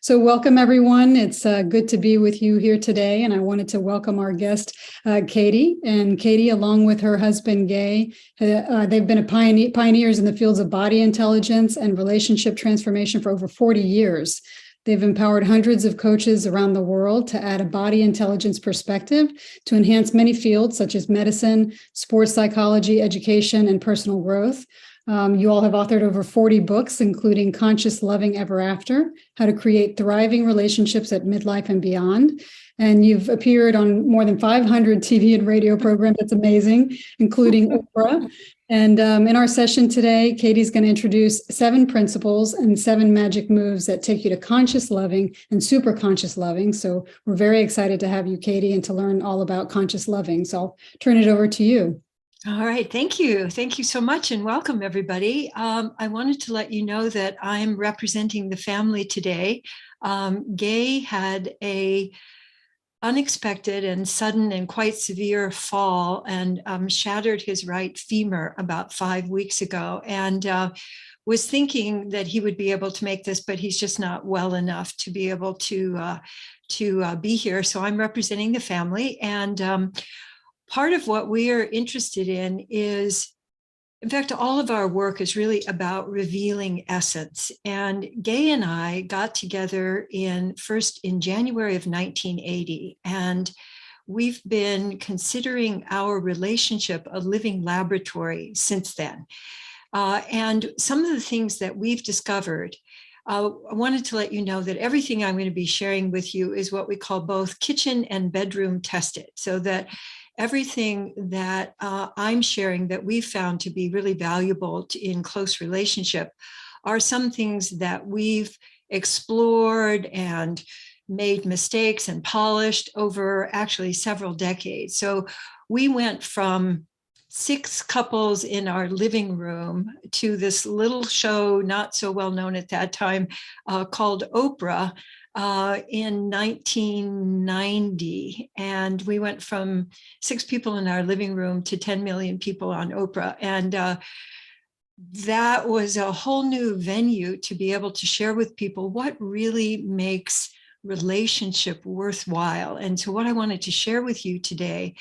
So welcome, everyone. It's good to be with you here today. And I wanted to welcome our guest, Katie. And Katie, along with her husband, Gay, they've been pioneers in the fields of body intelligence and relationship transformation for over 40 years. They've empowered hundreds of coaches around the world to add a body intelligence perspective to enhance many fields such as medicine, sports psychology, education, and personal growth. You all have authored over 40 books, including Conscious Loving Ever After, How to Create Thriving Relationships at Midlife and Beyond. And you've appeared on more than 500 TV and radio programs. That's amazing, including Oprah. And in our session today, Katie's going to introduce 7 principles and 7 magic moves that take you to conscious loving and super conscious loving. So we're very excited to have you, Katie, and to learn all about conscious loving. So I'll turn it over to you. All right. Thank you. Thank you so much and welcome, everybody. I wanted to let you know that I'm representing the family today. Gay had a unexpected and sudden and quite severe fall and shattered his right femur about 5 weeks ago, and was thinking that he would be able to make this, but he's just not well enough to be able to be here. So I'm representing the family, and part of what we are interested in is, in fact, all of our work is really about revealing essence. And Gay and I got together first in January of 1980, and we've been considering our relationship a living laboratory since then. And some of the things that we've discovered, I wanted to let you know that everything I'm going to be sharing with you is what we call both kitchen and bedroom tested, so that everything that I'm sharing that we've found to be really valuable in close relationship are some things that we've explored and made mistakes and polished over actually several decades. So we went from 6 couples in our living room to this little show, not so well known at that time, called Oprah, in 1990. And we went from 6 people in our living room to 10 million people on Oprah. And that was a whole new venue to be able to share with people what really makes relationship worthwhile. And so what I wanted to share with you today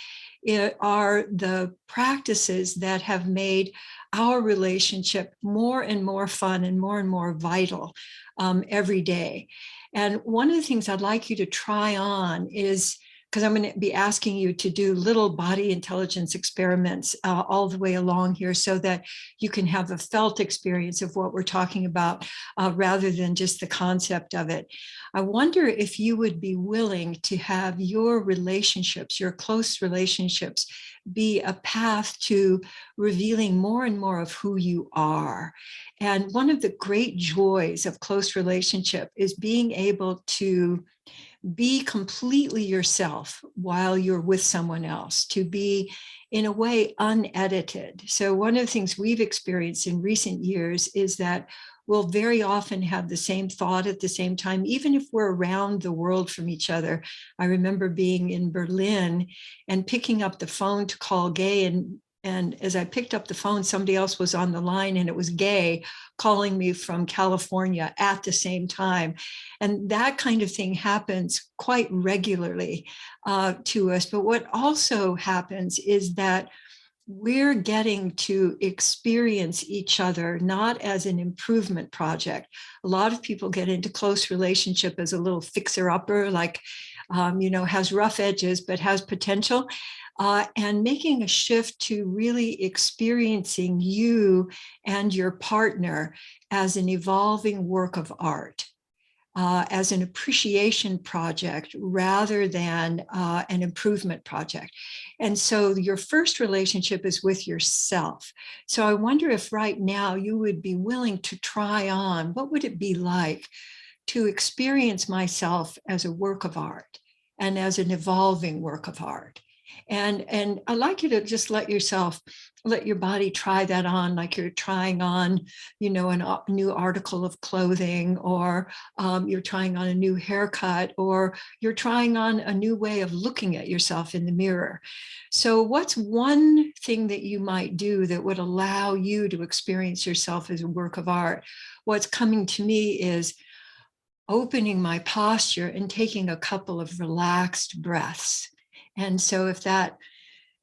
are the practices that have made our relationship more and more fun and more vital every day. And one of the things I'd like you to try on is, because I'm going to be asking you to do little body intelligence experiments all the way along here, so that you can have a felt experience of what we're talking about rather than just the concept of it. I wonder if you would be willing to have your relationships, your close relationships, be a path to revealing more and more of who you are. And one of the great joys of close relationship is being able to be completely yourself while you're with someone else, to be in a way unedited. So one of the things we've experienced in recent years is that we'll very often have the same thought at the same time, even if we're around the world from each other. I remember being in Berlin and picking up the phone to call Gay, and as I picked up the phone, somebody else was on the line, and it was Gay calling me from California at the same time. And that kind of thing happens quite regularly to us. But what also happens is that we're getting to experience each other not as an improvement project. A lot of people get into close relationship as a little fixer-upper, like, has rough edges, but has potential. And making a shift to really experiencing you and your partner as an evolving work of art, as an appreciation project rather than an improvement project. And so your first relationship is with yourself. So I wonder if right now you would be willing to try on, what would it be like to experience myself as a work of art and as an evolving work of art? And I'd like you to just let your body try that on, like you're trying on, a new article of clothing, or you're trying on a new haircut, or you're trying on a new way of looking at yourself in the mirror. So what's one thing that you might do that would allow you to experience yourself as a work of art? What's coming to me is, opening my posture and taking a couple of relaxed breaths. And so if that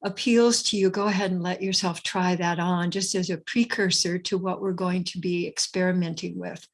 appeals to you, go ahead and let yourself try that on, just as a precursor to what we're going to be experimenting with.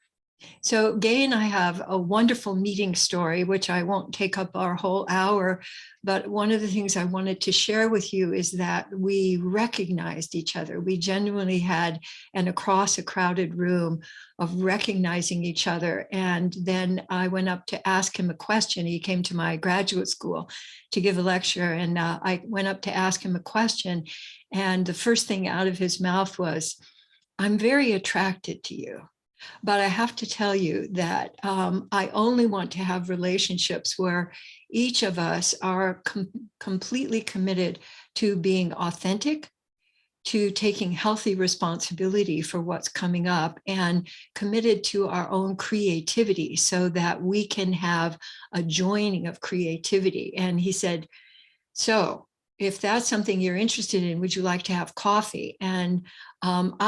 So Gay and I have a wonderful meeting story, which I won't take up our whole hour, but one of the things I wanted to share with you is that we recognized each other. We genuinely had, and across a crowded room, of recognizing each other. And then I went up to ask him a question. He came to my graduate school to give a lecture, and I went up to ask him a question. And the first thing out of his mouth was, "I'm very attracted to you. But I have to tell you that I only want to have relationships where each of us are completely committed to being authentic, to taking healthy responsibility for what's coming up, and committed to our own creativity so that we can have a joining of creativity." And he said, "So if that's something you're interested in, would you like to have coffee?" And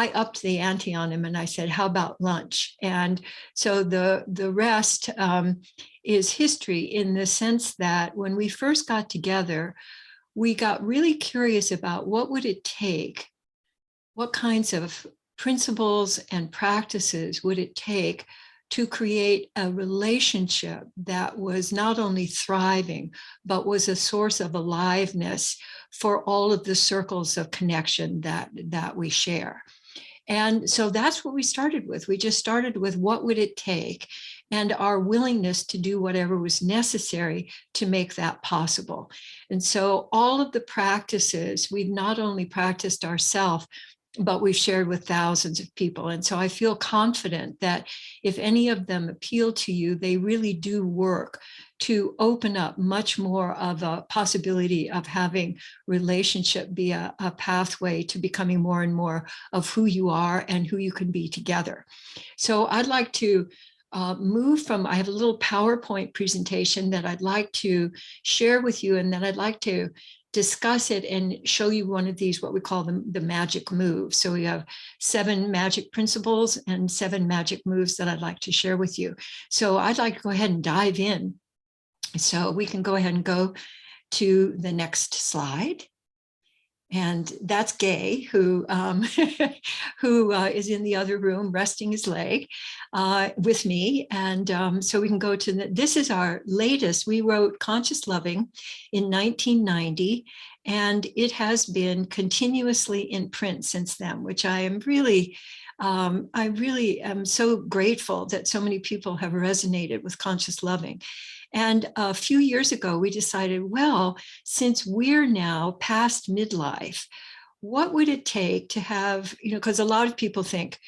I upped the ante on him and I said, "How about lunch?" And so the rest is history, in the sense that when we first got together, we got really curious about what would it take, what kinds of principles and practices would it take to create a relationship that was not only thriving, but was a source of aliveness for all of the circles of connection that we share. And so that's what we started with. We just started with what would it take, and our willingness to do whatever was necessary to make that possible. And so all of the practices, we've not only practiced ourselves, but we've shared with thousands of people. And so I feel confident that if any of them appeal to you, they really do work to open up much more of a possibility of having relationship be a pathway to becoming more and more of who you are and who you can be together. So I'd like to move from, I have a little PowerPoint presentation that I'd like to share with you, and then I'd like to discuss it and show you one of these, what we call the magic moves. So we have 7 magic principles and 7 magic moves that I'd like to share with you. So I'd like to go ahead and dive in. So we can go ahead and go to the next slide. And that's Gay, who who is in the other room resting his leg with me. And so we can go to this is our latest. We wrote Conscious Loving in 1990, and it has been continuously in print since then, which I really am so grateful that so many people have resonated with Conscious Loving. And a few years ago, we decided, well, since we're now past midlife, what would it take to have, because a lot of people think,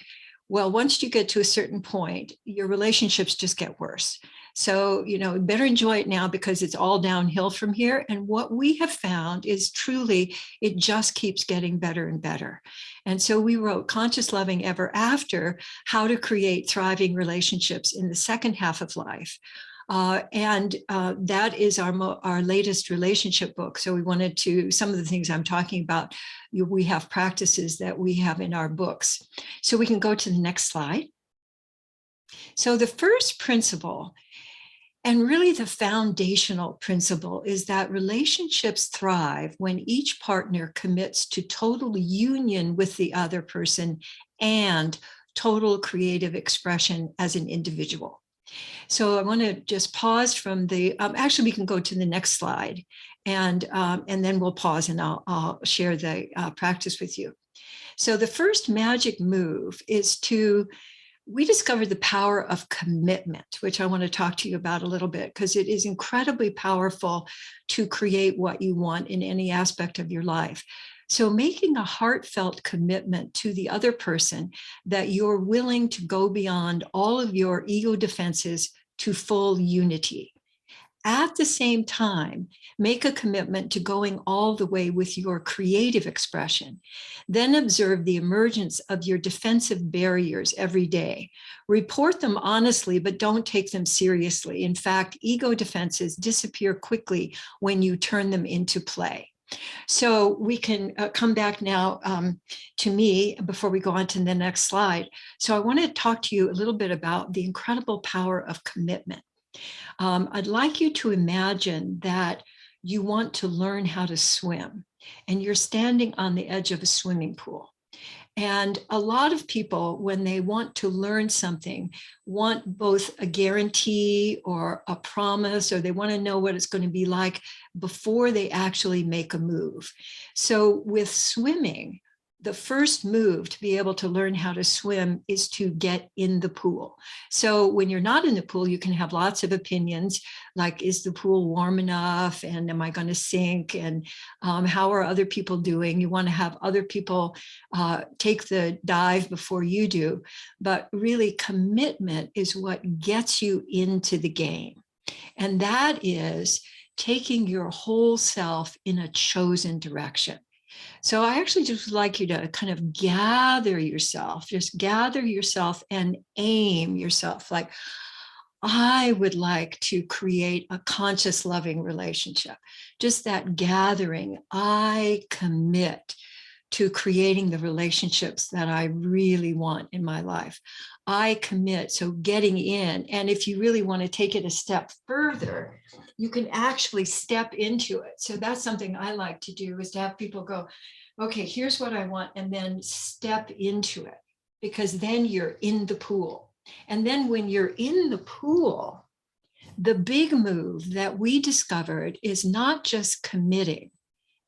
well, once you get to a certain point, your relationships just get worse. So, better enjoy it now because it's all downhill from here. And what we have found is truly, it just keeps getting better and better. And so we wrote Conscious Loving Ever After, How to Create Thriving Relationships in the Second Half of Life. And that is our latest relationship book. So we wanted to, some of the things I'm talking about, we have practices that we have in our books. So we can go to the next slide. So the first principle, and really the foundational principle, is that relationships thrive when each partner commits to total union with the other person and total creative expression as an individual. So I want to just pause from the, actually we can go to the next slide, and then we'll pause and I'll share the practice with you. So the first magic move is we discovered the power of commitment, which I want to talk to you about a little bit, because it is incredibly powerful to create what you want in any aspect of your life. So making a heartfelt commitment to the other person that you're willing to go beyond all of your ego defenses to full unity. At the same time, make a commitment to going all the way with your creative expression. Then observe the emergence of your defensive barriers every day. Report them honestly, but don't take them seriously. In fact, ego defenses disappear quickly when you turn them into play. So we can come back now to me before we go on to the next slide. So I want to talk to you a little bit about the incredible power of commitment. I'd like you to imagine that you want to learn how to swim and you're standing on the edge of a swimming pool. And a lot of people, when they want to learn something, want both a guarantee or a promise, or they want to know what it's going to be like before they actually make a move. So with swimming, the first move to be able to learn how to swim is to get in the pool. So when you're not in the pool, you can have lots of opinions, like, is the pool warm enough? And am I going to sink? And how are other people doing? You want to have other people take the dive before you do. But really, commitment is what gets you into the game. And that is taking your whole self in a chosen direction. So I actually just like you to kind of gather yourself, just gather yourself and aim yourself. Like, I would like to create a conscious, loving relationship. Just that gathering, I commit to creating the relationships that I really want in my life. I commit, so getting in. And if you really want to take it a step further, you can actually step into it. So that's something I like to do, is to have people go, okay, here's what I want, and then step into it, because then you're in the pool. And then when you're in the pool, the big move that we discovered is not just committing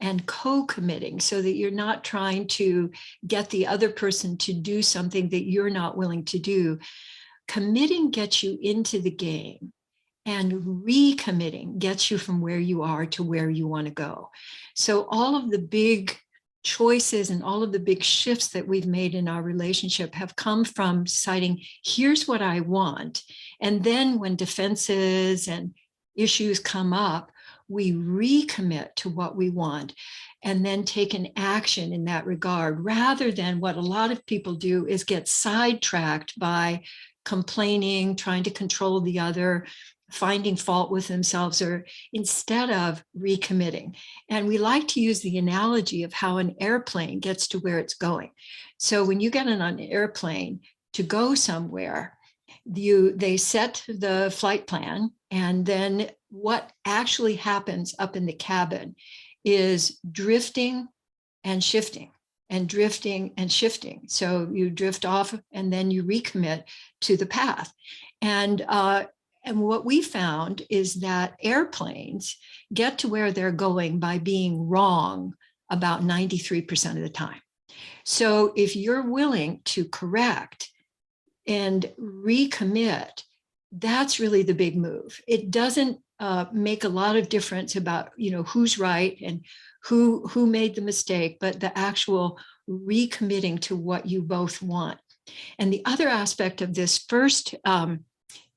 and co-committing, so that you're not trying to get the other person to do something that you're not willing to do. Committing gets you into the game, and recommitting gets you from where you are to where you want to go. So all of the big choices and all of the big shifts that we've made in our relationship have come from deciding, here's what I want. And then when defenses and issues come up, we recommit to what we want and then take an action in that regard, rather than what a lot of people do is get sidetracked by complaining, trying to control the other, finding fault with themselves, or instead of recommitting. And we like to use the analogy of how an airplane gets to where it's going. So when you get on an airplane to go somewhere, they set the flight plan, and then what actually happens up in the cabin is drifting and shifting and drifting and shifting. So you drift off and then you recommit to the path. And what we found is that airplanes get to where they're going by being wrong about 93% of the time. So if you're willing to correct and recommit, that's really the big move. It doesn't make a lot of difference about, who's right and who made the mistake, but the actual recommitting to what you both want. And the other aspect of this first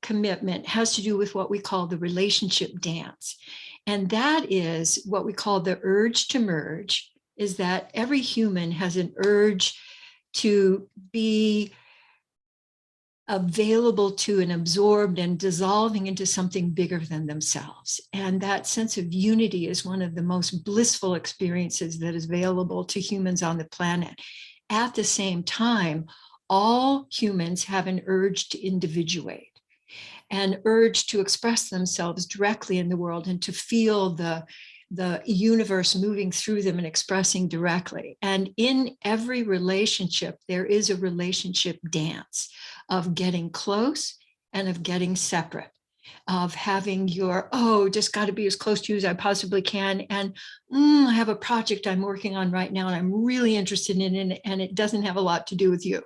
commitment has to do with what we call the relationship dance. And that is what we call the urge to merge, is that every human has an urge to be available to and absorbed and dissolving into something bigger than themselves. And that sense of unity is one of the most blissful experiences that is available to humans on the planet. At the same time, all humans have an urge to individuate, an urge to express themselves directly in the world and to feel the universe moving through them and expressing directly. And in every relationship, there is a relationship dance of getting close and of getting separate, of having your, just got to be as close to you as I possibly can. And I have a project I'm working on right now and I'm really interested in it, and it doesn't have a lot to do with you.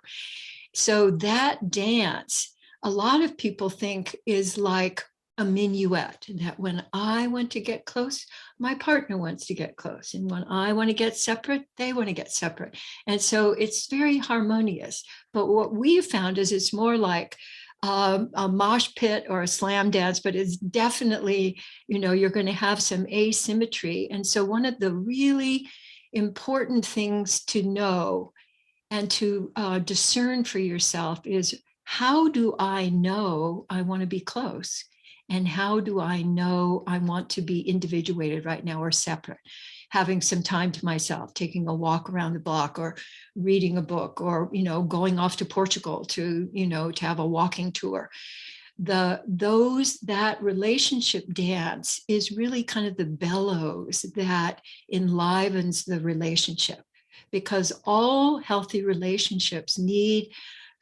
So that dance, a lot of people think is like a minuet, that when I want to get close, my partner wants to get close. And when I want to get separate, they want to get separate. And so it's very harmonious. But what we found is it's more like a mosh pit or a slam dance, but it's definitely, you're going to have some asymmetry. And so one of the really important things to know and to discern for yourself is, how do I know I want to be close? And how do I know I want to be individuated right now or separate? Having some time to myself, taking a walk around the block, or reading a book, or, going off to Portugal to, to have a walking tour. That relationship dance is really kind of the bellows that enlivens the relationship, because all healthy relationships need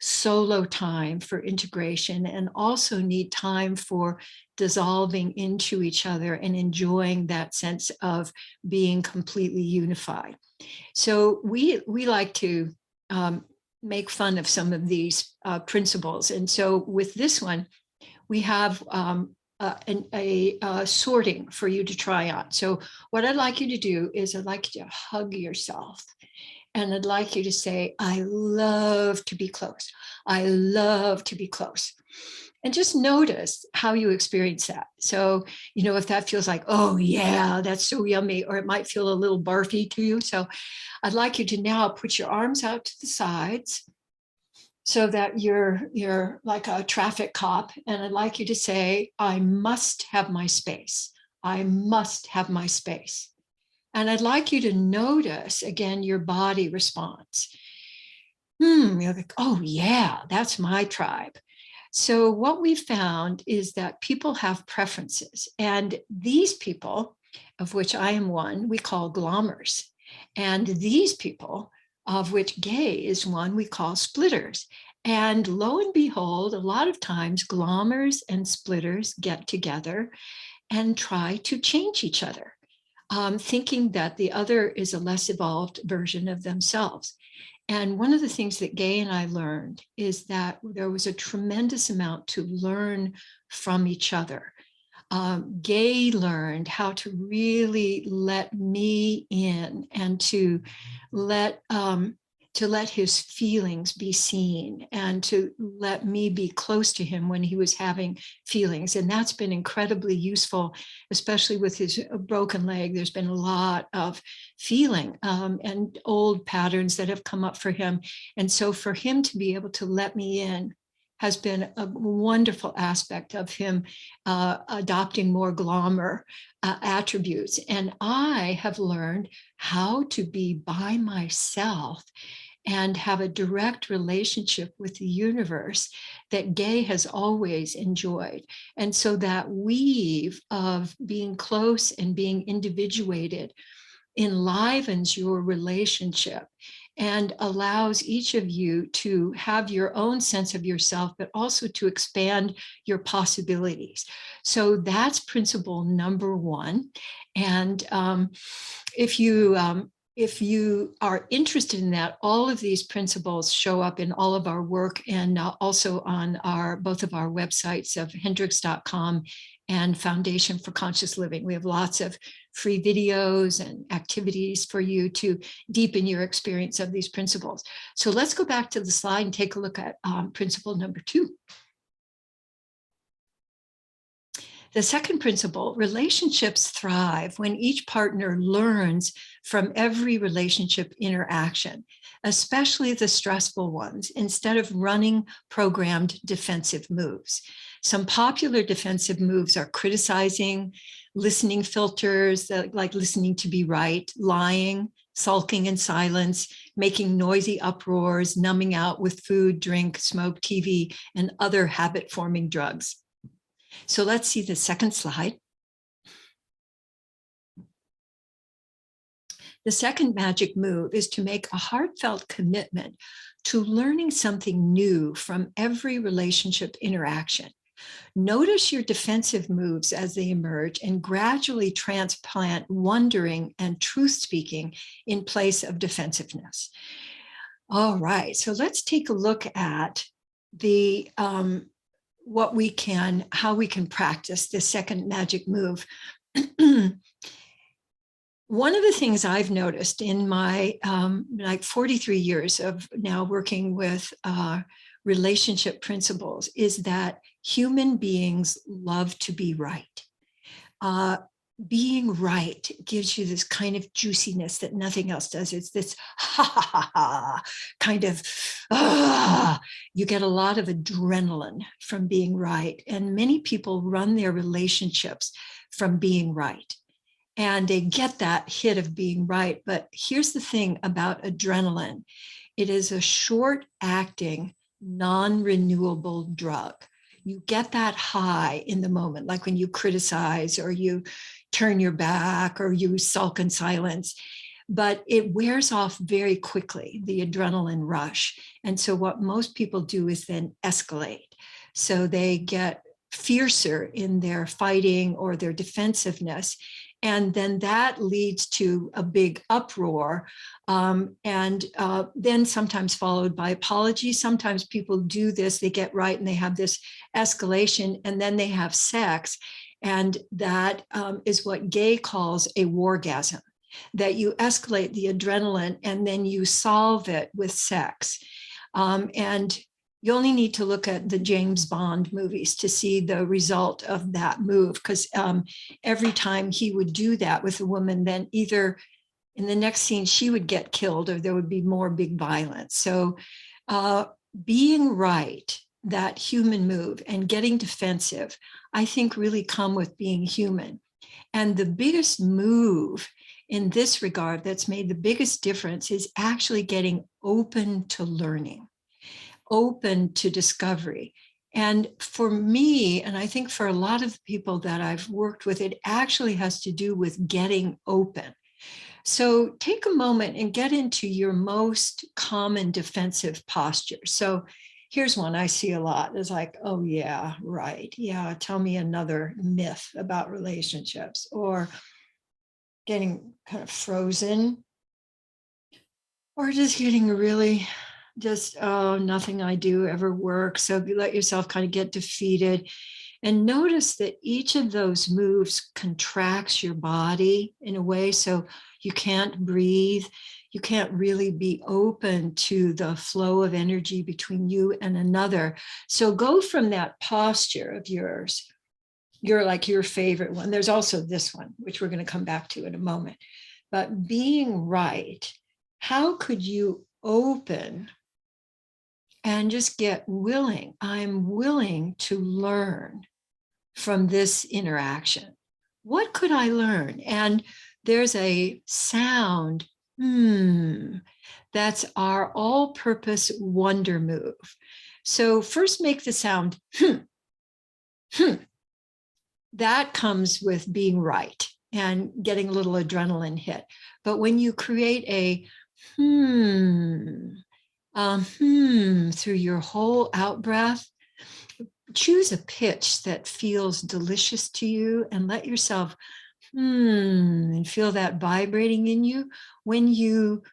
solo time for integration and also need time for dissolving into each other and enjoying that sense of being completely unified. So we like to make fun of some of these principles. And so with this one, we have a sorting for you to try on. So what I'd like you to do is I'd like you to hug yourself. And I'd like you to say, I love to be close. I love to be close. And just notice how you experience that. So, if that feels like, oh yeah, that's so yummy, or it might feel a little barfy to you. So I'd like you to now put your arms out to the sides so that you're like a traffic cop. And I'd like you to say, I must have my space. I must have my space. And I'd like you to notice, again, your body response. You're like, oh yeah, that's my tribe. So what we found is that people have preferences. And these people, of which I am one, we call glommers. And these people, of which gay is one, we call splitters. And lo and behold, a lot of times glommers and splitters get together and try to change each other, thinking that the other is a less evolved version of themselves. And one of the things that Gay and I learned is that there was a tremendous amount to learn from each other. Gay learned how to really let me in and to let his feelings be seen, and to let me be close to him when he was having feelings. And that's been incredibly useful, especially with his broken leg. There's been a lot of feeling and old patterns that have come up for him. And so for him to be able to let me in has been a wonderful aspect of him adopting more glommer attributes. And I have learned how to be by myself and have a direct relationship with the universe that Gay has always enjoyed. And so that weave of being close and being individuated enlivens your relationship and allows each of you to have your own sense of yourself, but also to expand your possibilities. So that's principle number one. And if you are interested in that, all of these principles show up in all of our work, and also on both of our websites of Hendricks.com and Foundation for Conscious Living. We have lots of free videos and activities for you to deepen your experience of these principles. So let's go back to the slide and take a look at principle number 2. The second principle, relationships thrive when each partner learns from every relationship interaction, especially the stressful ones, instead of running programmed defensive moves. Some popular defensive moves are criticizing, listening filters, like listening to be right, lying, sulking in silence, making noisy uproars, numbing out with food, drink, smoke, TV, and other habit-forming drugs. So let's see the second slide. The second magic move is to make a heartfelt commitment to learning something new from every relationship interaction. Notice your defensive moves as they emerge and gradually transplant wondering and truth-speaking in place of defensiveness. All right, so let's take a look at the how we can practice the second magic move. One of the things I've noticed in my 43 years of now working with relationship principles is that human beings love to be right. being right gives you this kind of juiciness that nothing else does. It's this ha ha ha ha kind of, you get a lot of adrenaline from being right. And many people run their relationships from being right. And they get that hit of being right. But here's the thing about adrenaline. It is a short acting, non-renewable drug. You get that high in the moment, like when you criticize or you turn your back or you sulk in silence, but it wears off very quickly, the adrenaline rush. And so what most people do is then escalate. So they get fiercer in their fighting or their defensiveness. And then that leads to a big uproar, and then sometimes followed by apology. Sometimes people do this, they get right and they have this escalation, and then they have sex. And that is what Gay calls a wargasm, that you escalate the adrenaline and then you solve it with sex. And you only need to look at the James Bond movies to see the result of that move, because every time he would do that with a woman, then either in the next scene she would get killed or there would be more big violence. So being right, that human move, and getting defensive, I think really come with being human. And the biggest move in this regard that's made the biggest difference is actually getting open to learning, open to discovery. And for me, and I think for a lot of people that I've worked with, it actually has to do with getting open. So take a moment and get into your most common defensive posture. So here's one I see a lot. It's like, oh yeah, right. Yeah, tell me another myth about relationships, or getting kind of frozen, or just getting really just, oh, nothing I do ever works. So you let yourself kind of get defeated, and notice that each of those moves contracts your body in a way so you can't breathe. You can't really be open to the flow of energy between you and another. So go from that posture of yours. You're like your favorite one. There's also this one, which we're going to come back to in a moment. But being right, how could you open and just get willing? I'm willing to learn from this interaction. What could I learn? And there's a sound, that's our all-purpose wonder move. So first make the sound, that comes with being right and getting a little adrenaline hit. But when you create a through your whole out breath, choose a pitch that feels delicious to you and let yourself and feel that vibrating in you. When you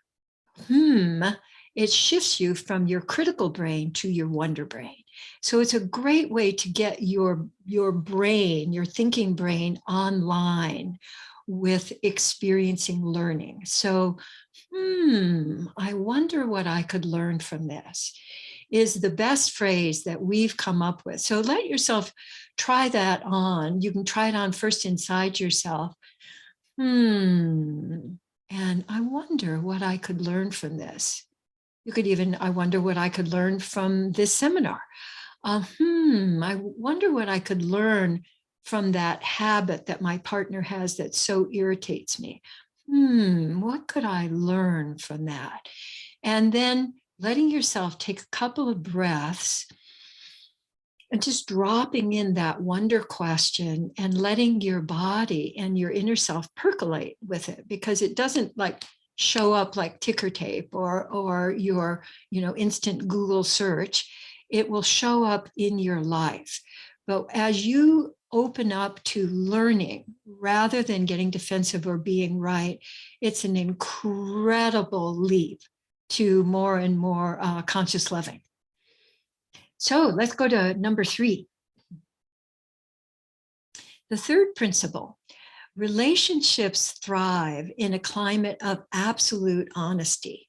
it shifts you from your critical brain to your wonder brain. So it's a great way to get your brain, your thinking brain, online with experiencing learning. So I wonder what I could learn from this is the best phrase that we've come up with. So let yourself try that on. You can try it on first inside yourself. And I wonder what I could learn from this. You could even, I wonder what I could learn from this seminar. I wonder what I could learn from that habit that my partner has that so irritates me. What could I learn from that? And then letting yourself take a couple of breaths and just dropping in that wonder question and letting your body and your inner self percolate with it, because it doesn't like show up like ticker tape or your instant Google search. It will show up in your life. But as you open up to learning rather than getting defensive or being right, it's an incredible leap to more and more conscious living. So let's go to number 3. The third principle: relationships thrive in a climate of absolute honesty.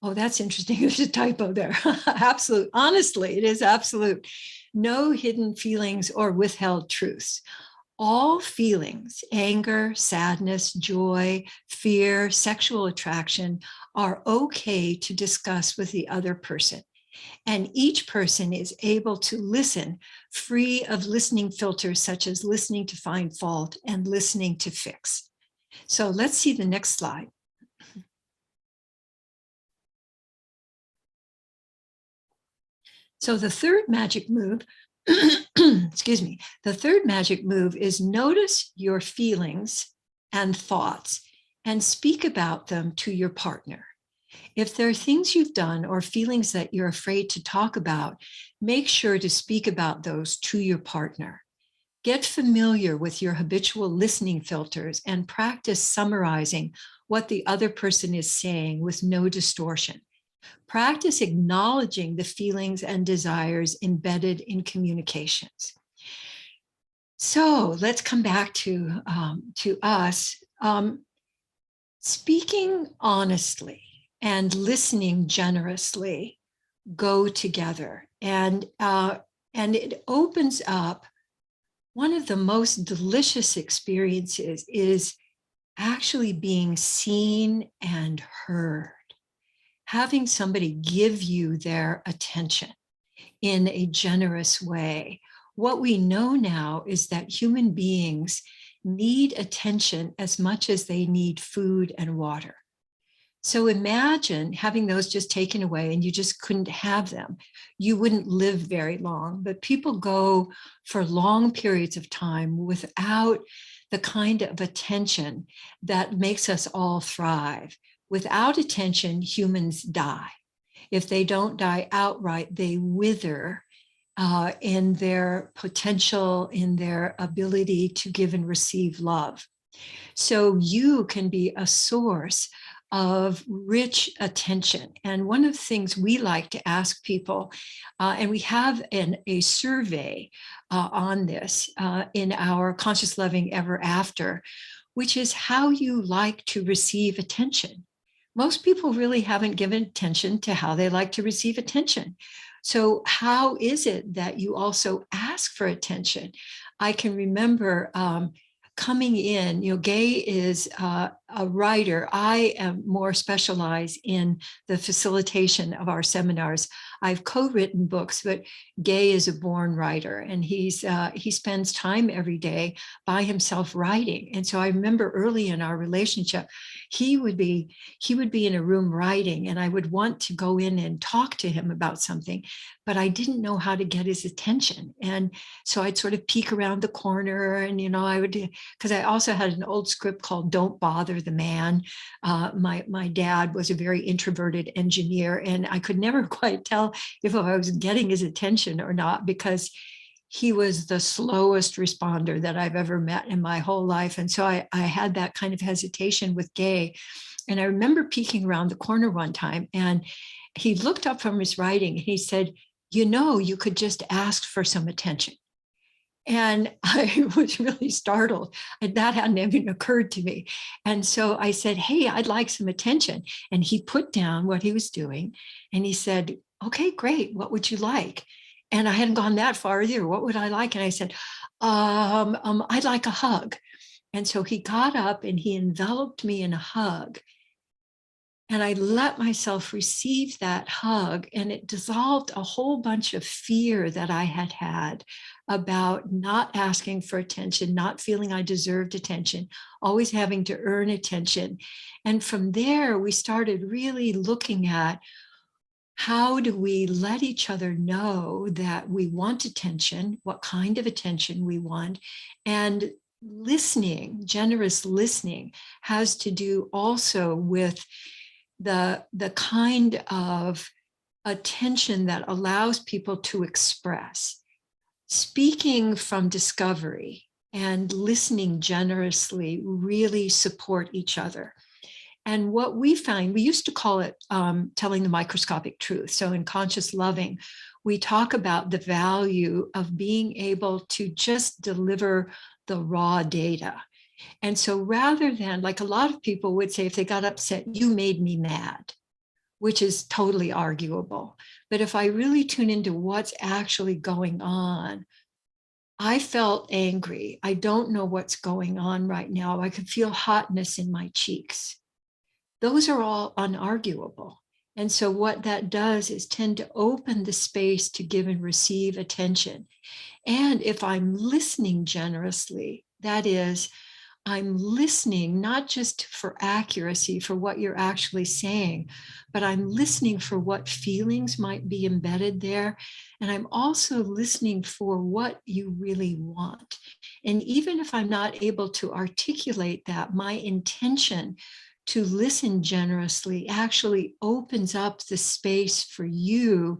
Oh, that's interesting. There's a typo there. Absolute. Honestly, it is absolute. No hidden feelings or withheld truths. All feelings, anger, sadness, joy, fear, sexual attraction, are okay to discuss with the other person. And each person is able to listen free of listening filters such as listening to find fault and listening to fix. So let's see the next slide. So the third magic move, excuse me, the third magic move is notice your feelings and thoughts and speak about them to your partner. If there are things you've done or feelings that you're afraid to talk about, make sure to speak about those to your partner. Get familiar with your habitual listening filters and practice summarizing what the other person is saying with no distortion. Practice acknowledging the feelings and desires embedded in communications. So let's come back to us. Speaking honestly and listening generously go together, and it opens up one of the most delicious experiences is actually being seen and heard, having somebody give you their attention in a generous way. What we know now is that human beings need attention as much as they need food and water. So imagine having those just taken away and you just couldn't have them. You wouldn't live very long, but people go for long periods of time without the kind of attention that makes us all thrive. Without attention, humans die. If they don't die outright, they wither in their potential, in their ability to give and receive love. So you can be a source of rich attention. And one of the things we like to ask people, and we have a survey on this in our Conscious Loving Ever After, which is how you like to receive attention. Most people really haven't given attention to how they like to receive attention. So how is it that you also ask for attention? I can remember coming in, Gay is a writer. I am more specialized in the facilitation of our seminars. I've co-written books, but Gay is a born writer, and he spends time every day by himself writing. And so I remember early in our relationship, he would be in a room writing, and I would want to go in and talk to him about something, but I didn't know how to get his attention. And so I'd sort of peek around the corner, and I would, because I also had an old script called "Don't Bother the Man." My dad was a very introverted engineer, and I could never quite tell if I was getting his attention or not, because he was the slowest responder that I've ever met in my whole life. And so I had that kind of hesitation with Gay. And I remember peeking around the corner one time, and he looked up from his writing and he said, you could just ask for some attention. And I was really startled. That hadn't even occurred to me. And so I said, hey, I'd like some attention. And he put down what he was doing and he said, okay, great. What would you like? And I hadn't gone that far either. What would I like? And I said, I'd like a hug. And so he got up and he enveloped me in a hug. And I let myself receive that hug, and it dissolved a whole bunch of fear that I had had about not asking for attention, not feeling I deserved attention, always having to earn attention. And from there, we started really looking at how do we let each other know that we want attention, what kind of attention we want, and listening, generous listening, has to do also with the kind of attention that allows people to express. Speaking from discovery and listening generously really support each other. And what we find, we used to call it telling the microscopic truth. So in Conscious Loving, we talk about the value of being able to just deliver the raw data. And so rather than, like a lot of people would say, if they got upset, you made me mad, which is totally arguable. But if I really tune into what's actually going on, I felt angry. I don't know what's going on right now. I could feel hotness in my cheeks. Those are all unarguable. And so what that does is tend to open the space to give and receive attention. And if I'm listening generously, that is, I'm listening not just for accuracy for what you're actually saying, but I'm listening for what feelings might be embedded there. And I'm also listening for what you really want. And even if I'm not able to articulate that, my intention to listen generously actually opens up the space for you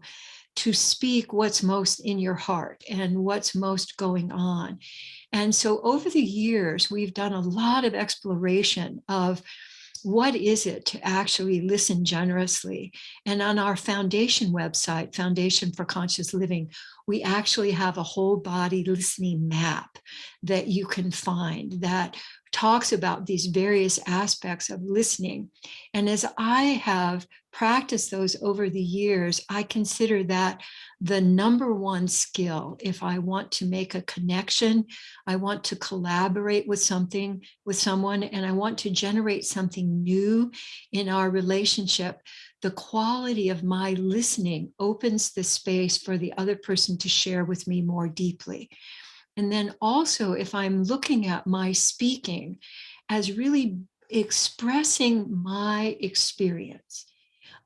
to speak what's most in your heart and what's most going on. And so over the years, we've done a lot of exploration of what is it to actually listen generously. And on our foundation website, Foundation for Conscious Living, we actually have a whole body listening map that you can find that talks about these various aspects of listening. And as I have practiced those over the years, I consider that the number one skill if I want to make a connection, I want to collaborate with someone, and I want to generate something new in our relationship. The quality of my listening opens the space for the other person to share with me more deeply. And then also, if I'm looking at my speaking as really expressing my experience,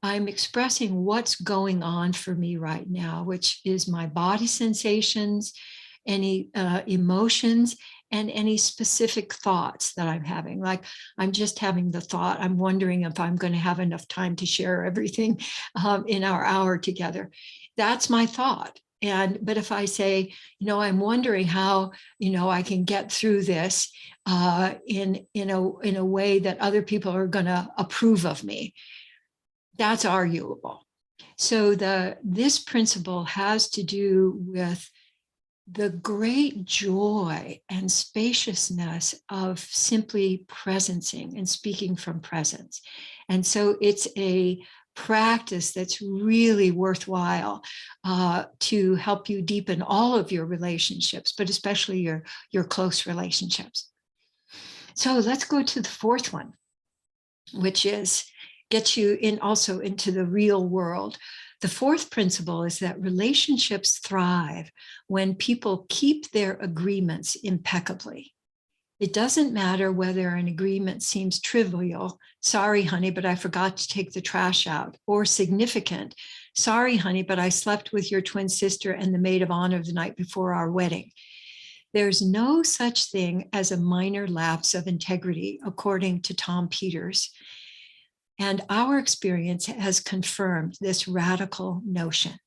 I'm expressing what's going on for me right now, which is my body sensations, any emotions, and any specific thoughts that I'm having. Like I'm just having the thought, I'm wondering if I'm going to have enough time to share everything in our hour together. That's my thought. But if I say, I'm wondering how, I can get through this in a way that other people are going to approve of me, that's arguable. So this principle has to do with the great joy and spaciousness of simply presencing and speaking from presence. And so it's a practice that's really worthwhile to help you deepen all of your relationships, but especially your close relationships. So let's go to the fourth one, which is get you in also into the real world. The fourth principle is that relationships thrive when people keep their agreements impeccably. It doesn't matter whether an agreement seems trivial, sorry, honey, but I forgot to take the trash out, or significant, sorry, honey, but I slept with your twin sister and the maid of honor the night before our wedding. There's no such thing as a minor lapse of integrity, according to Tom Peters. And our experience has confirmed this radical notion.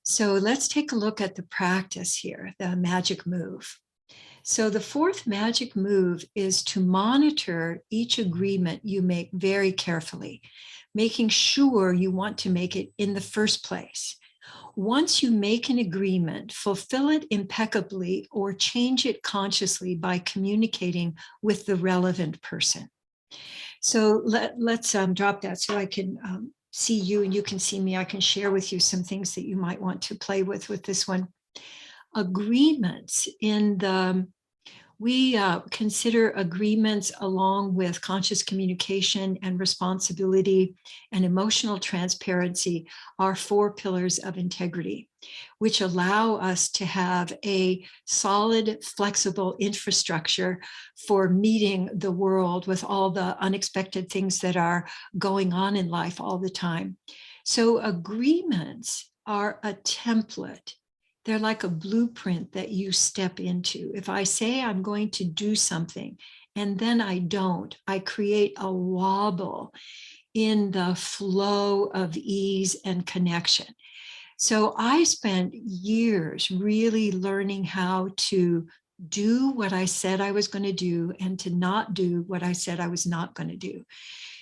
So let's take a look at the practice here, the magic move. So the fourth magic move is to monitor each agreement you make very carefully, making sure you want to make it in the first place. Once you make an agreement, fulfill it impeccably or change it consciously by communicating with the relevant person. So let's drop that so I can see you and you can see me. I can share with you some things that you might want to play with this one. Agreements we consider agreements along with conscious communication and responsibility and emotional transparency are 4 pillars of integrity, which allow us to have a solid, flexible infrastructure for meeting the world with all the unexpected things that are going on in life all the time. So agreements are a template. They're like a blueprint that you step into. If I say I'm going to do something and then I don't, I create a wobble in the flow of ease and connection. So I spent years really learning how to do what I said I was going to do and to not do what I said I was not going to do.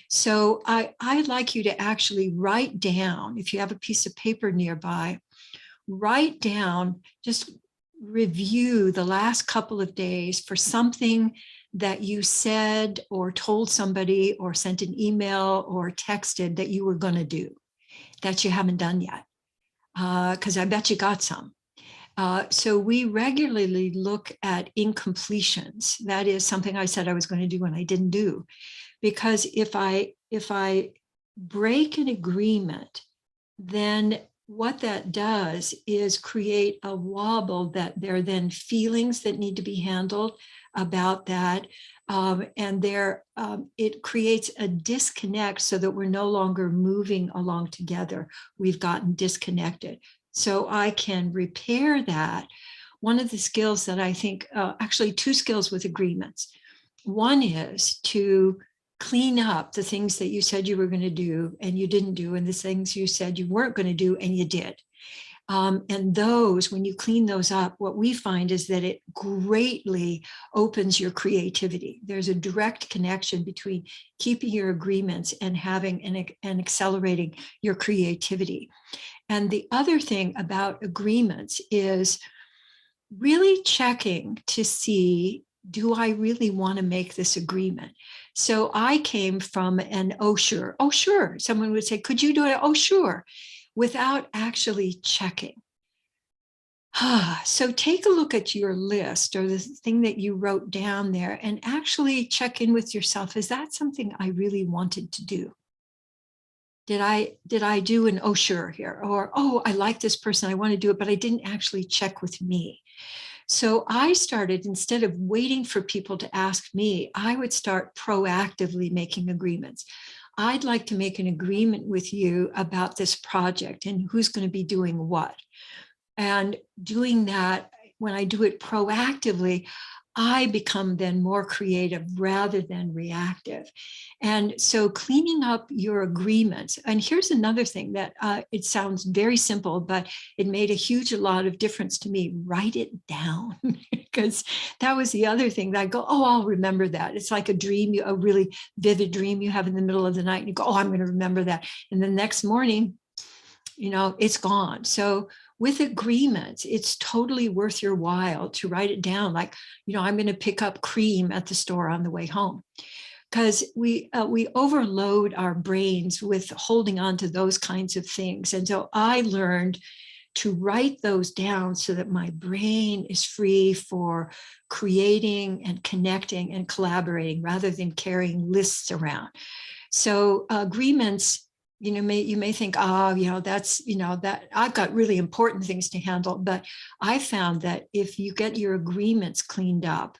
So I'd like you to actually write down, if you have a piece of paper nearby, write down, just review the last couple of days for something that you said or told somebody or sent an email or texted that you were going to do that you haven't done yet. Because I bet you got some. So we regularly look at incompletions. That is something I said I was going to do and I didn't do. Because if I break an agreement, then what that does is create a wobble that there are then feelings that need to be handled about that. And it creates a disconnect so that we're no longer moving along together. We've gotten disconnected. So I can repair that. One of the skills that I think, actually two skills with agreements. One is to clean up the things that you said you were going to do and you didn't do, and the things you said you weren't going to do and you did. And those, when you clean those up, what we find is that it greatly opens your creativity. There's a direct connection between keeping your agreements and having and accelerating your creativity. And the other thing about agreements is really checking to see, do I really want to make this agreement? So I came from an oh sure. Someone would say, could you do it? Oh sure, without actually checking. So take a look at your list or the thing that you wrote down there and actually check in with yourself. Is that something I really wanted to do? Did I do an oh sure here? Or, oh, I like this person, I want to do it, but I didn't actually check with me. So I started, instead of waiting for people to ask me, I would start proactively making agreements. I'd like to make an agreement with you about this project and who's going to be doing what. And doing that, when I do it proactively, I become then more creative rather than reactive. And so cleaning up your agreements. And here's another thing that it sounds very simple, but it made a lot of difference to me. Write it down, because that was the other thing that I go, oh, I'll remember that. It's like a dream, a really vivid dream you have in the middle of the night. And you go, oh, I'm going to remember that. And the next morning, it's gone. So with agreements, it's totally worth your while to write it down. Like, I'm going to pick up cream at the store on the way home, because we overload our brains with holding on to those kinds of things. And so I learned to write those down so that my brain is free for creating and connecting and collaborating rather than carrying lists around. So agreements, you may think, that I've got really important things to handle. But I found that if you get your agreements cleaned up,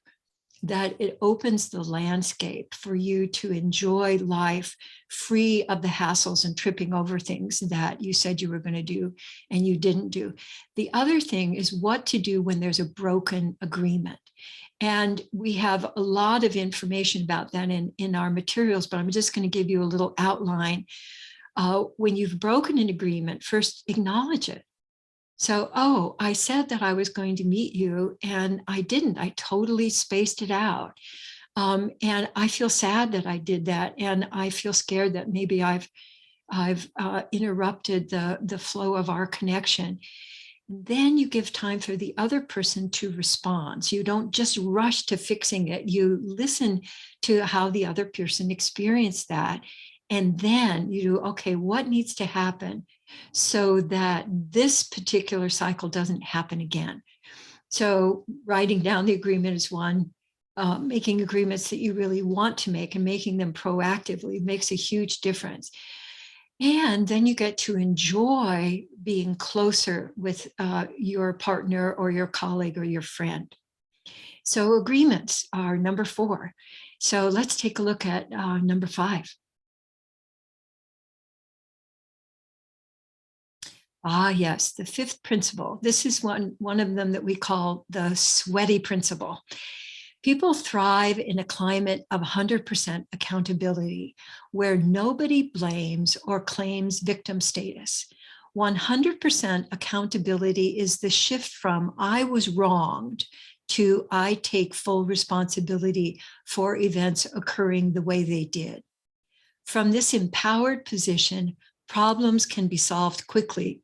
that it opens the landscape for you to enjoy life free of the hassles and tripping over things that you said you were going to do and you didn't do. The other thing is what to do when there's a broken agreement. And we have a lot of information about that in our materials, but I'm just going to give you a little outline. When you've broken an agreement, first acknowledge it. So, oh, I said that I was going to meet you and I didn't. I totally spaced it out. And I feel sad that I did that. And I feel scared that maybe I've interrupted the flow of our connection. Then you give time for the other person to respond. So you don't just rush to fixing it. You listen to how the other person experienced that. And then you do, okay, what needs to happen so that this particular cycle doesn't happen again? So writing down the agreement is one. Making agreements that you really want to make and making them proactively makes a huge difference. And then you get to enjoy being closer with your partner or your colleague or your friend. So agreements are number 4. So let's take a look at number 5. Yes, the 5th principle. This is one of them that we call the sweaty principle. People thrive in a climate of 100% accountability, where nobody blames or claims victim status. 100% accountability is the shift from I was wronged to I take full responsibility for events occurring the way they did. From this empowered position, problems can be solved quickly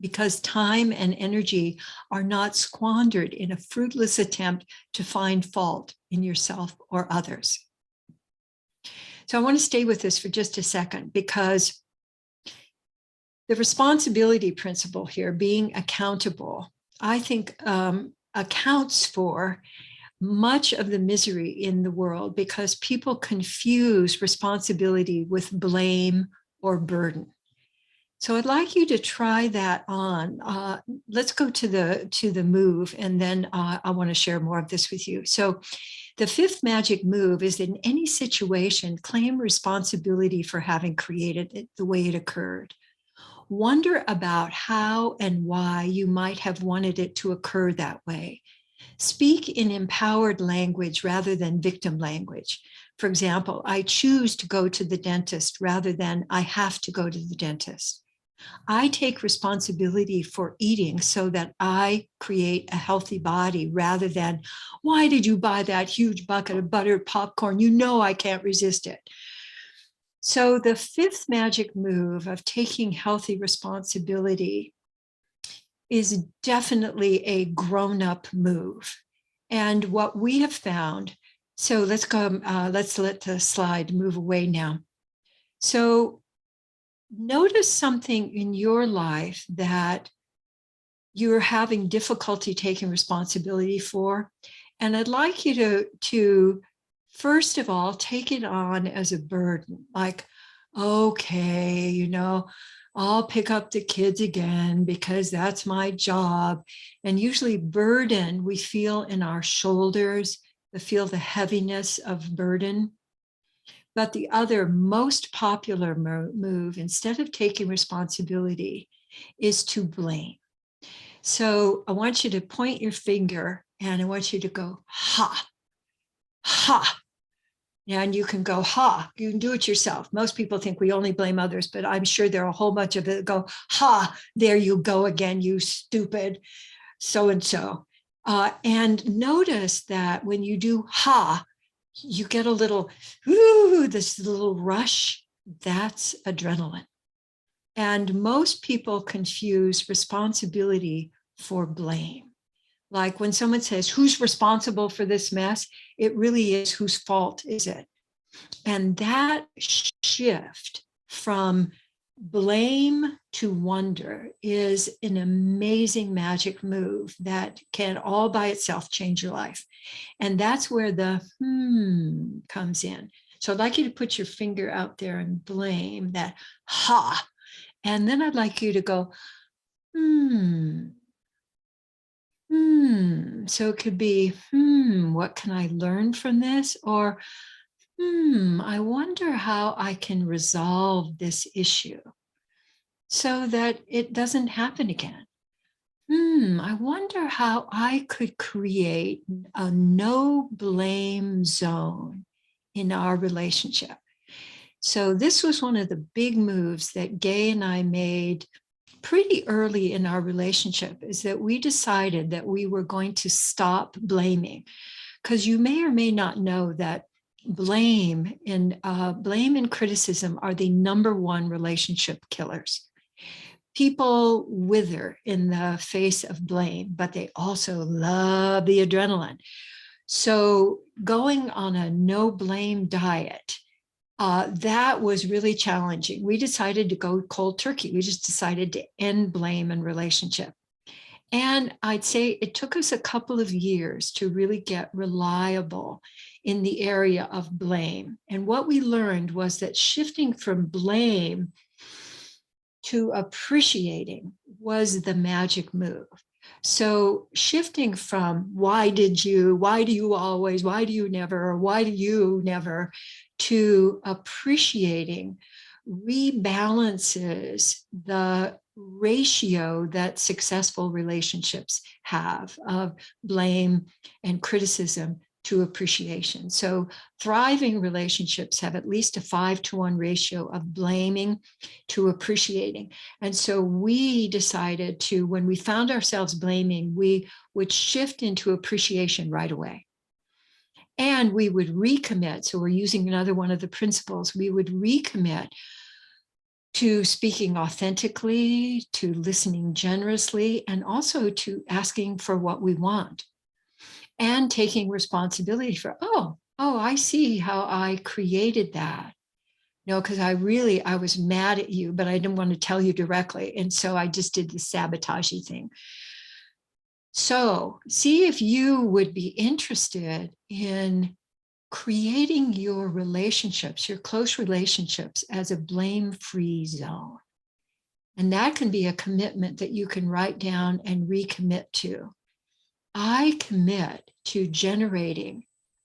because time and energy are not squandered in a fruitless attempt to find fault in yourself or others. So I want to stay with this for just a second, because the responsibility principle here, being accountable, I think, accounts for much of the misery in the world, because people confuse responsibility with blame or burden. So I'd like you to try that on. Let's go to the move, and then I want to share more of this with you. So the fifth magic move is that in any situation, claim responsibility for having created it the way it occurred. Wonder about how and why you might have wanted it to occur that way. Speak in empowered language rather than victim language. For example, I choose to go to the dentist rather than I have to go to the dentist. I take responsibility for eating so that I create a healthy body rather than, why did you buy that huge bucket of buttered popcorn? You know I can't resist it. So the fifth magic move of taking healthy responsibility is definitely a grown-up move. And what we have found, so let's go, let's let the slide move away now. So notice something in your life that you're having difficulty taking responsibility for. And I'd like you to first of all, take it on as a burden, like, okay, I'll pick up the kids again because that's my job. And usually burden, we feel in our shoulders, feel the heaviness of burden. But the other most popular move, instead of taking responsibility, is to blame. So I want you to point your finger and I want you to go, ha, ha. And you can go, ha, you can do it yourself. Most people think we only blame others, but I'm sure there are a whole bunch of it go, ha, there you go again, you stupid so-and-so. And notice that when you do ha, you get a little, ooh, this little rush. That's adrenaline. And most people confuse responsibility for blame. Like when someone says, who's responsible for this mess? It really is, whose fault is it? And that shift from blame to wonder is an amazing magic move that can all by itself change your life. And that's where the comes in. So I'd like you to put your finger out there and blame that ha. And then I'd like you to go, So it could be, what can I learn from this? Or, I wonder how I can resolve this issue so that it doesn't happen again. I wonder how I could create a no blame zone in our relationship. So this was one of the big moves that Gay and I made pretty early in our relationship, is that we decided that we were going to stop blaming. Because you may or may not know that blame and criticism are the number one relationship killers. People wither in the face of blame, but they also love the adrenaline. So going on a no blame diet, that was really challenging. We decided to go cold turkey. We just decided to end blame in relationship. And I'd say it took us a couple of years to really get reliable in the area of blame. And what we learned was that shifting from blame to appreciating was the magic move. So shifting from why do you always, why do you never, or why do you never, to appreciating rebalances the ratio that successful relationships have of blame and criticism to appreciation. So thriving relationships have at least a 5-to-1 ratio of blaming to appreciating. And so we decided to, when we found ourselves blaming, we would shift into appreciation right away. And we would recommit. So we're using another one of the principles. We would recommit to speaking authentically, to listening generously, and also to asking for what we want and taking responsibility for, I see how I created that. Because I was mad at you, but I didn't want to tell you directly. And so I just did the sabotagey thing. So see if you would be interested in creating your relationships, your close relationships, as a blame-free zone. And that can be a commitment that you can write down and recommit to. I commit to generating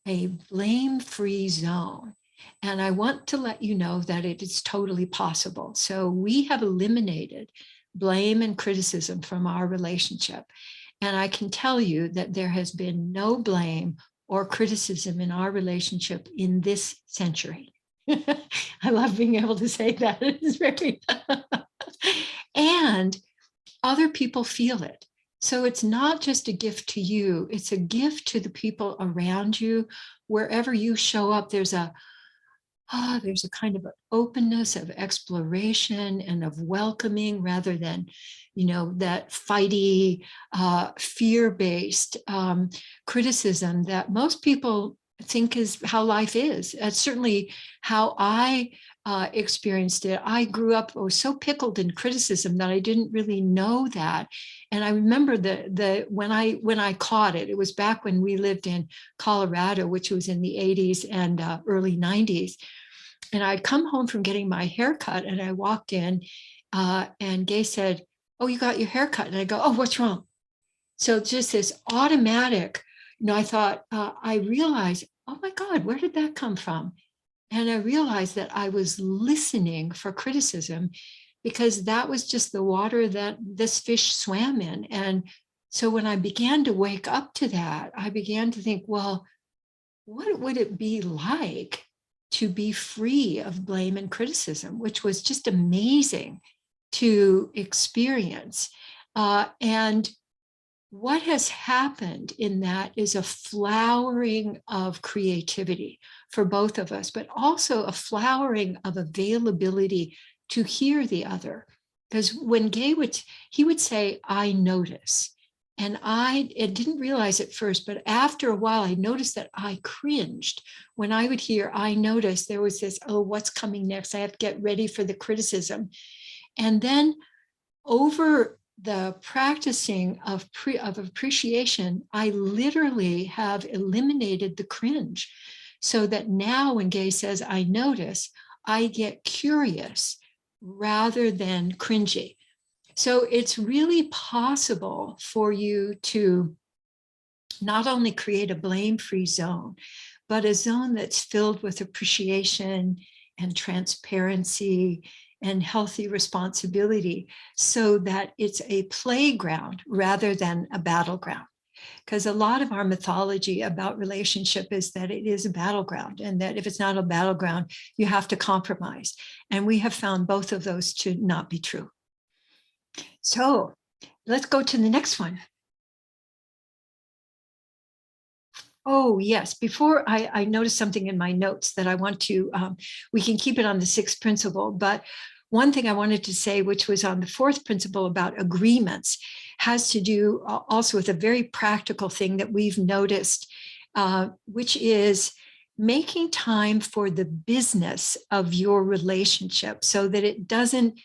a blame-free zone. And I want to let you know that it is totally possible. So we have eliminated blame and criticism from our relationship. And I can tell you that there has been no blame or criticism in our relationship in this century. I love being able to say that. It's very, and other people feel it. So it's not just a gift to you, it's a gift to the people around you. Wherever you show up, there's a kind of an openness of exploration and of welcoming, rather than, that fighty, fear-based criticism that most people think is how life is. That's certainly how I experienced it. I grew up, I was so pickled in criticism that I didn't really know that. And I remember when I caught it, it was back when we lived in Colorado, which was in the 80s and early 90s. And I'd come home from getting my hair cut, and I walked in and Gay said, "Oh, you got your hair cut." And I go, "Oh, what's wrong?" So just this automatic, I thought, I realized, oh my God, where did that come from? And I realized that I was listening for criticism, because that was just the water that this fish swam in. And so when I began to wake up to that, I began to think, well, what would it be like to be free of blame and criticism, which was just amazing to experience. And what has happened in that is a flowering of creativity for both of us, but also a flowering of availability to hear the other. Because when Gay he would say, "I notice." And I didn't realize at first, but after a while, I noticed that I cringed when I would hear, "I noticed." There was this, oh, what's coming next? I have to get ready for the criticism. And then over the practicing of appreciation, I literally have eliminated the cringe, so that now when Gay says, "I notice," I get curious rather than cringy. So it's really possible for you to not only create a blame-free zone, but a zone that's filled with appreciation and transparency and healthy responsibility, so that it's a playground rather than a battleground. Because a lot of our mythology about relationship is that it is a battleground, and that if it's not a battleground, you have to compromise. And we have found both of those to not be true. So let's go to the next one. Oh, yes. Before I noticed something in my notes that I want to, we can keep it on the sixth principle, but one thing I wanted to say, which was on the fourth principle about agreements, has to do also with a very practical thing that we've noticed, which is making time for the business of your relationship so that it doesn't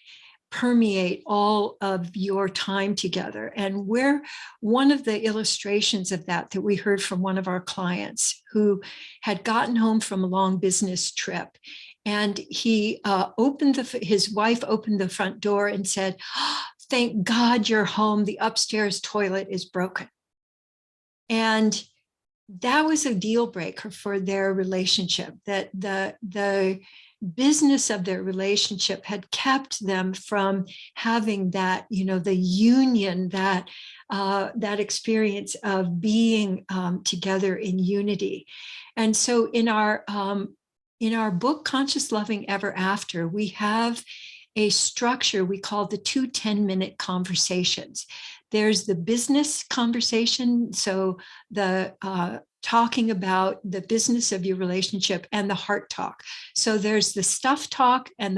permeate all of your time together. And where one of the illustrations of that we heard from one of our clients who had gotten home from a long business trip, and he his wife opened the front door and said, "Oh, thank God you're home. The upstairs toilet is broken." And that was a deal breaker for their relationship, that the business of their relationship had kept them from having that, the union, that experience of being together in unity. And so in our book, Conscious Loving Ever After, we have a structure we call the 2 10-minute conversations. There's the business conversation, so the talking about the business of your relationship, and the heart talk. So there's the stuff talk and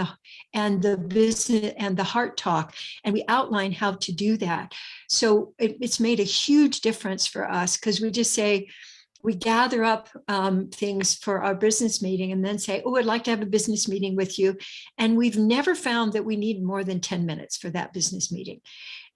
the business and the heart talk, and we outline how to do that. So it's made a huge difference for us, because we just say, we gather up things for our business meeting and then say, "Oh, I'd like to have a business meeting with you." And we've never found that we need more than 10 minutes for that business meeting.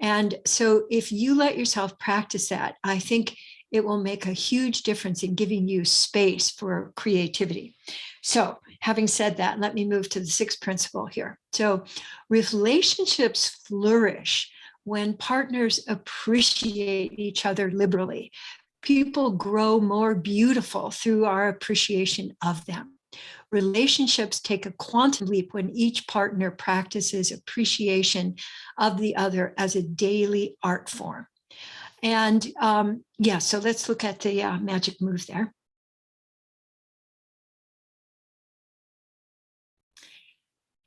And so if you let yourself practice that, I think it will make a huge difference in giving you space for creativity. So having said that, let me move to the sixth principle here. So relationships flourish when partners appreciate each other liberally. People grow more beautiful through our appreciation of them. Relationships take a quantum leap when each partner practices appreciation of the other as a daily art form. And yeah, so let's look at the magic move there.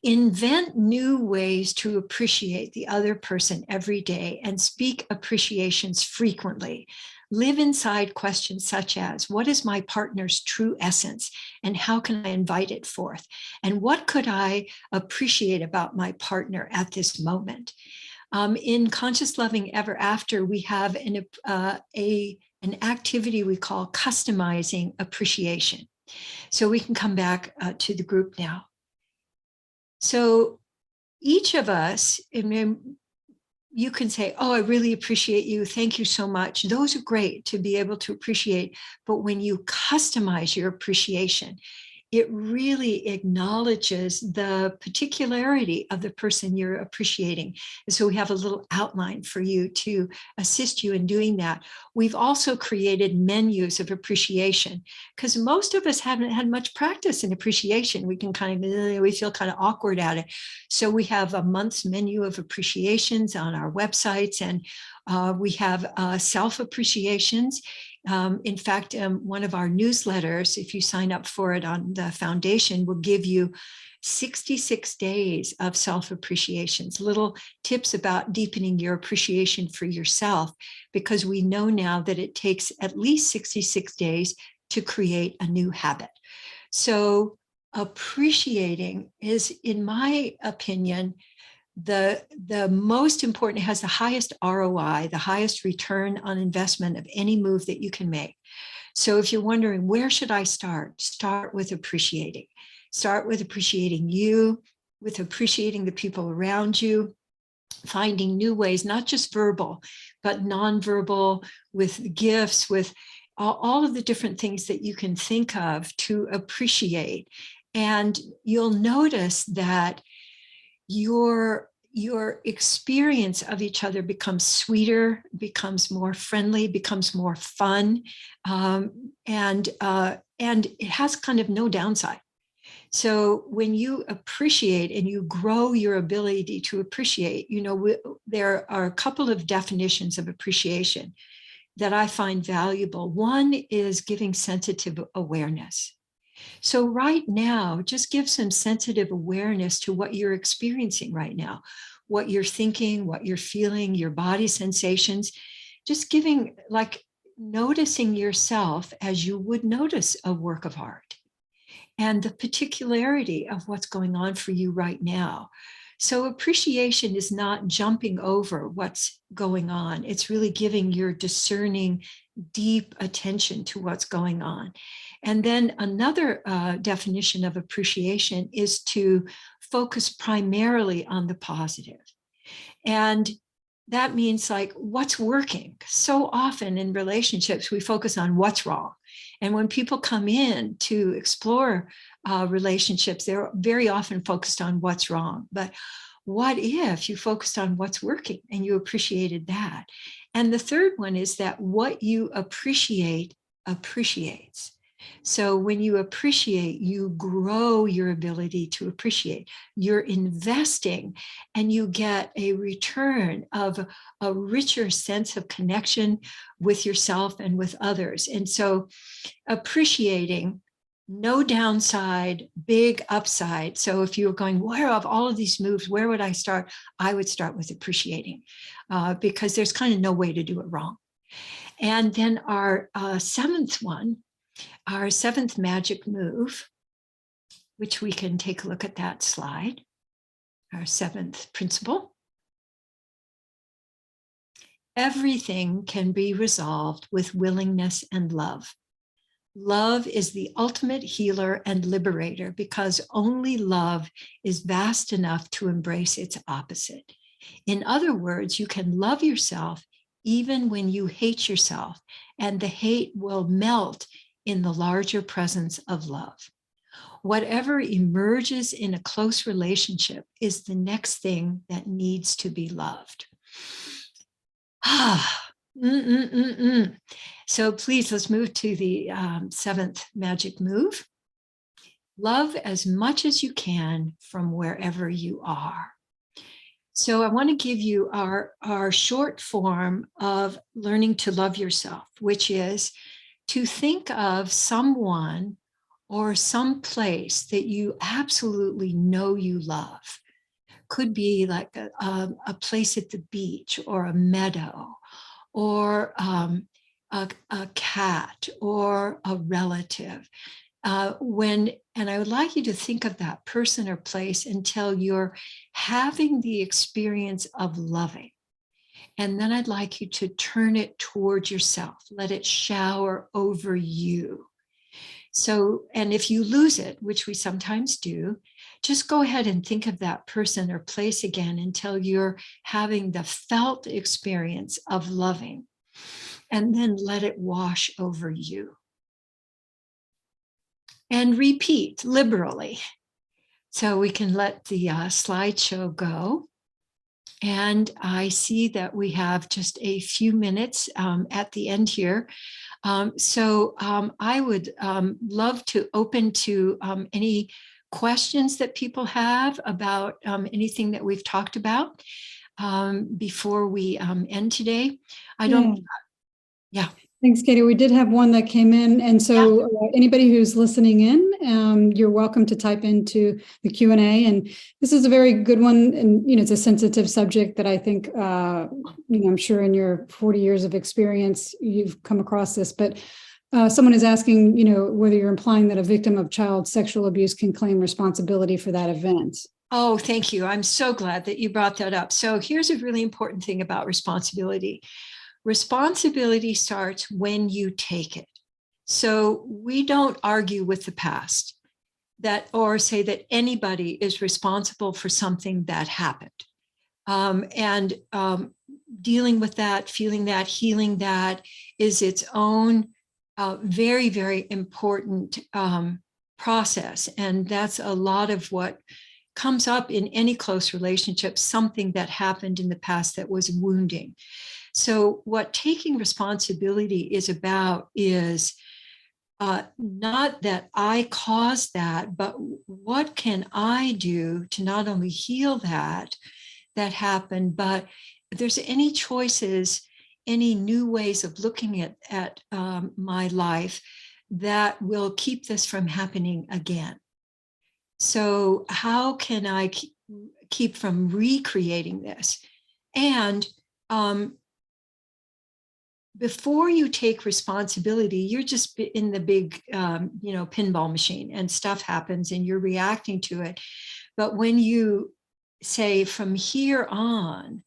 Invent new ways to appreciate the other person every day and speak appreciations frequently. Live inside questions such as, what is my partner's true essence and how can I invite it forth? And what could I appreciate about my partner at this moment? In Conscious Loving Ever After, we have an activity we call customizing appreciation. So we can come back to the group now. So each of us, you can say, oh, I really appreciate you. Thank you so much. Those are great to be able to appreciate. But when you customize your appreciation, it really acknowledges the particularity of the person you're appreciating. And so we have a little outline for you to assist you in doing that. We've also created menus of appreciation because most of us haven't had much practice in appreciation. We can we feel kind of awkward at it. So we have a month's menu of appreciations on our websites, and we have self-appreciations. In fact, one of our newsletters, if you sign up for it on the foundation, will give you 66 days of self-appreciations, little tips about deepening your appreciation for yourself, because we know now that it takes at least 66 days to create a new habit. So appreciating is, in my opinion, the most important, it has the highest ROI, the highest return on investment of any move that you can make. So if you're wondering, where should I start? Start with appreciating. Start with appreciating you, with appreciating the people around you, finding new ways, not just verbal, but nonverbal, with gifts, with all of the different things that you can think of to appreciate. And you'll notice that your experience of each other becomes sweeter, becomes more friendly, becomes more fun, and it has kind of no downside. So when you appreciate and you grow your ability to appreciate, there are a couple of definitions of appreciation that I find valuable. One is giving sensitive awareness. So right now, just give some sensitive awareness to what you're experiencing right now, what you're thinking, what you're feeling, your body sensations, just noticing yourself as you would notice a work of art and the particularity of what's going on for you right now. So appreciation is not jumping over what's going on. It's really giving your discerning, deep attention to what's going on. And then another definition of appreciation is to focus primarily on the positive. And that means like what's working. So often in relationships, we focus on what's wrong. And when people come in to explore relationships, they're very often focused on what's wrong. But what if you focused on what's working and you appreciated that? And the third one is that what you appreciate appreciates. So when you appreciate, you grow your ability to appreciate. You're investing and you get a return of a richer sense of connection with yourself and with others. And so appreciating, no downside, big upside. So if you're going, where of all of these moves, where would I start? I would start with appreciating because there's kind of no way to do it wrong. And then our seventh one, our seventh magic move, which we can take a look at that slide, our seventh principle. Everything can be resolved with willingness and love. Love is the ultimate healer and liberator because only love is vast enough to embrace its opposite. In other words, you can love yourself even when you hate yourself, and the hate will melt in the larger presence of love. Whatever emerges in a close relationship is the next thing that needs to be loved. Ah, So please, let's move to the seventh magic move. Love as much as you can from wherever you are. So I want to give you our short form of learning to love yourself, which is to think of someone or some place that you absolutely know you love. Could be like a place at the beach or a meadow or a cat or a relative. And I would like you to think of that person or place until you're having the experience of loving. And then I'd like you to turn it towards yourself, let it shower over you. So, and if you lose it, which we sometimes do, just go ahead and think of that person or place again until you're having the felt experience of loving. And then let it wash over you. And repeat liberally. So we can let the slideshow go. And I see that we have just a few minutes at the end here. So I would love to open to any questions that people have about anything that we've talked about before we end today. Yeah. Thanks, Katie. We did have one that came in. And so anybody who's listening in, you're welcome to type into the Q&A. And this is a very good one. And, it's a sensitive subject that I think, I'm sure in your 40 years of experience, you've come across this. But someone is asking, whether you're implying that a victim of child sexual abuse can claim responsibility for that event. Oh, thank you. I'm so glad that you brought that up. So here's a really important thing about responsibility. Responsibility starts when you take it. So we don't argue with the past or say that anybody is responsible for something that happened. Dealing with that, feeling that, healing that is its own very, very important process. And that's a lot of what comes up in any close relationship, something that happened in the past that was wounding. So what taking responsibility is about is not that I caused that, but what can I do to not only heal that happened, but if there's any choices, any new ways of looking at my life that will keep this from happening again. So how can I keep from recreating this? And before you take responsibility, you're just in the big, pinball machine and stuff happens and you're reacting to it. But when you say from here on,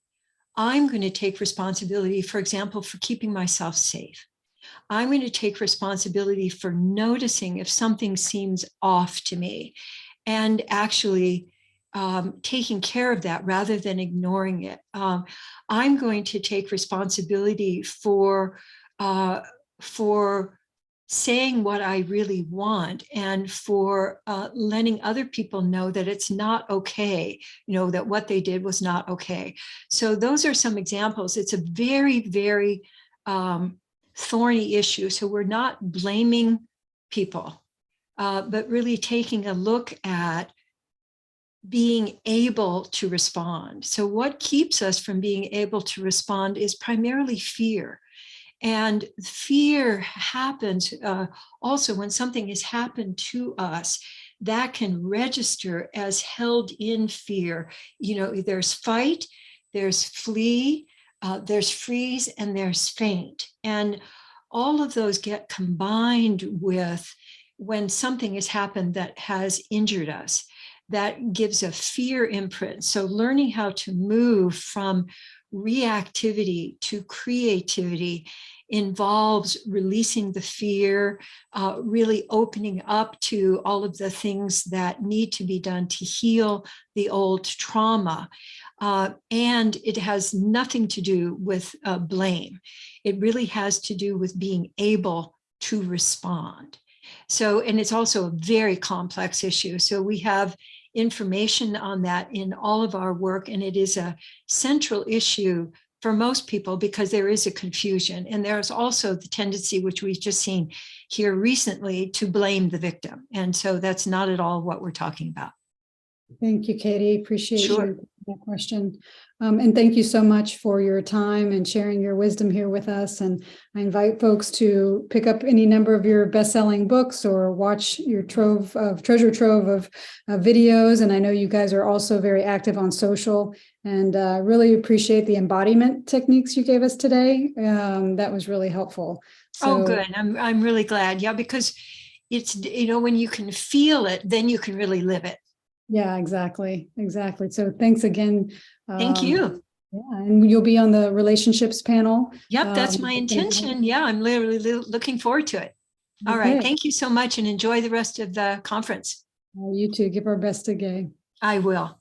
I'm going to take responsibility, for example, for keeping myself safe. I'm going to take responsibility for noticing if something seems off to me and actually taking care of that rather than ignoring it. I'm going to take responsibility for saying what I really want and for letting other people know that it's not okay, that what they did was not okay. So those are some examples. It's a very, very thorny issue. So we're not blaming people, but really taking a look at being able to respond. So what keeps us from being able to respond is primarily fear. And fear happens also when something has happened to us that can register as held in fear. There's fight, there's flee, there's freeze, and there's faint. And all of those get combined with when something has happened that has injured us. That gives a fear imprint. So learning how to move from reactivity to creativity involves releasing the fear, really opening up to all of the things that need to be done to heal the old trauma. And it has nothing to do with blame. It really has to do with being able to respond. So, and it's also a very complex issue. So we have information on that in all of our work, and it is a central issue for most people because there is a confusion. And there's also the tendency, which we've just seen here recently, to blame the victim. And so that's not at all what we're talking about. Thank you, Katie. Appreciate Sure. that question. And thank you so much for your time and sharing your wisdom here with us. And I invite folks to pick up any number of your best-selling books or watch your treasure trove of videos. And I know you guys are also very active on social, and really appreciate the embodiment techniques you gave us today. That was really helpful. So, oh, good. I'm really glad. Yeah, because it's, when you can feel it, then you can really live it. Yeah, exactly. So thanks again. Thank you. Yeah, and you'll be on the relationships panel. Yep, that's my intention. Yeah, I'm literally looking forward to it. All right. Thank you so much, and enjoy the rest of the conference. You too. Give our best to Gay. I will.